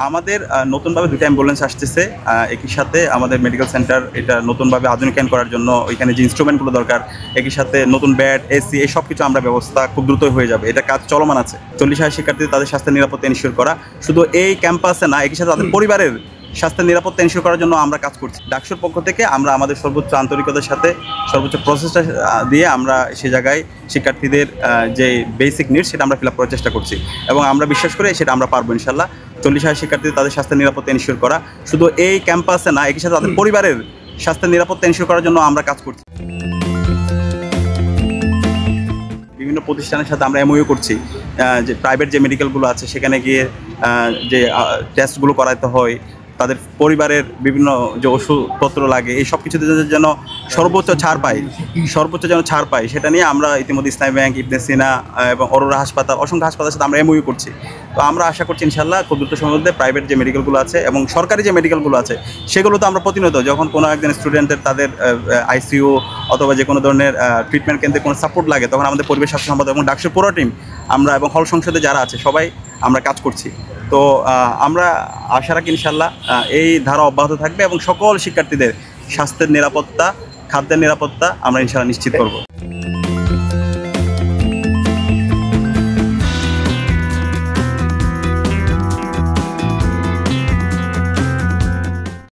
আমাদের নতুনভাবে ২টা অ্যাম্বুলেন্স আসতেছে। একই সাথে আমাদের মেডিকেল সেন্টার এটা নতুনভাবে আধুনিকায়ন করার জন্য ওইখানে যে ইনস্ট্রুমেন্টগুলো দরকার, একই সাথে নতুন বেড, এসি এই সব কিছু আমরা ব্যবস্থা খুব দ্রুতই হয়ে যাবে। এটা কাজ চলমান আছে। ৪০,০০০ শিক্ষার্থী তাদের স্বাস্থ্যের নিরাপত্তা এনশিওর করা, শুধু এই ক্যাম্পাসে না, একই সাথে তাদের পরিবারের স্বাস্থ্যের নিরাপত্তা এনশিওর করার জন্য আমরা কাজ করছি। ডাকসুর পক্ষ থেকে আমরা আমাদের সর্বোচ্চ আন্তরিকতার সাথে সর্বোচ্চ প্রসেসটা দিয়ে আমরা সে জায়গায় শিক্ষার্থীদের যে বেসিক নিডস সেটা আমরা ফিল আপ করার চেষ্টা করছি এবং আমরা বিশ্বাস করি সেটা আমরা পারবো ইনশাল্লাহ। ৪০,০০০ শিক্ষার্থী তাদের স্বাস্থ্যের নিরাপত্তা এনশিওর করা, শুধু এই ক্যাম্পাসে না, একই সাথে তাদের পরিবারের স্বাস্থ্যের নিরাপত্তা এনশিওর করার জন্য আমরা কাজ করছি। বিভিন্ন প্রতিষ্ঠানের সাথে আমরা এমওইউ করছি, যে প্রাইভেট যে মেডিকেলগুলো আছে সেখানে গিয়ে যে টেস্টগুলো করাতে হয়, তাদের পরিবারের বিভিন্ন যে ওষুধপত্র লাগে এই সব কিছুতে যেন সর্বোচ্চ ছাড় পায় সেটা নিয়ে আমরা ইতিমধ্যে ইসলামী ব্যাংক, ইবনে সিনা এবং অরোরা হাসপাতাল, অসংখ্য হাসপাতালের সাথে আমরা এমওইউ করছি। তো আমরা আশা করছি ইনশাল্লাহ খুব দ্রুত সময়ের মধ্যে প্রাইভেট যে মেডিকেলগুলো আছে এবং সরকারি যে মেডিকেলগুলো আছে সেগুলো তো আমরা প্রতিনিয়ত যখন কোনো একজন স্টুডেন্টের তাদের আইসিইউ অথবা যে কোনো ধরনের ট্রিটমেন্ট কেন্দ্রে কোনো সাপোর্ট লাগে তখন আমাদের পরিবেশ স্বাস্থ্য সম্পাদক এবং ডাকসুর পুরো টিম আমরা এবং হল সংসদে যারা আছে সবাই আমরা কাজ করছি। তো আমরা আশা রাখি ইনশাল্লাহ এই ধারা অব্যাহত থাকবে এবং সকল শিক্ষার্থীদের স্বাস্থ্যের নিরাপত্তা, খাদ্যের নিরাপত্তা আমরা ইনশাল্লাহ নিশ্চিত করব।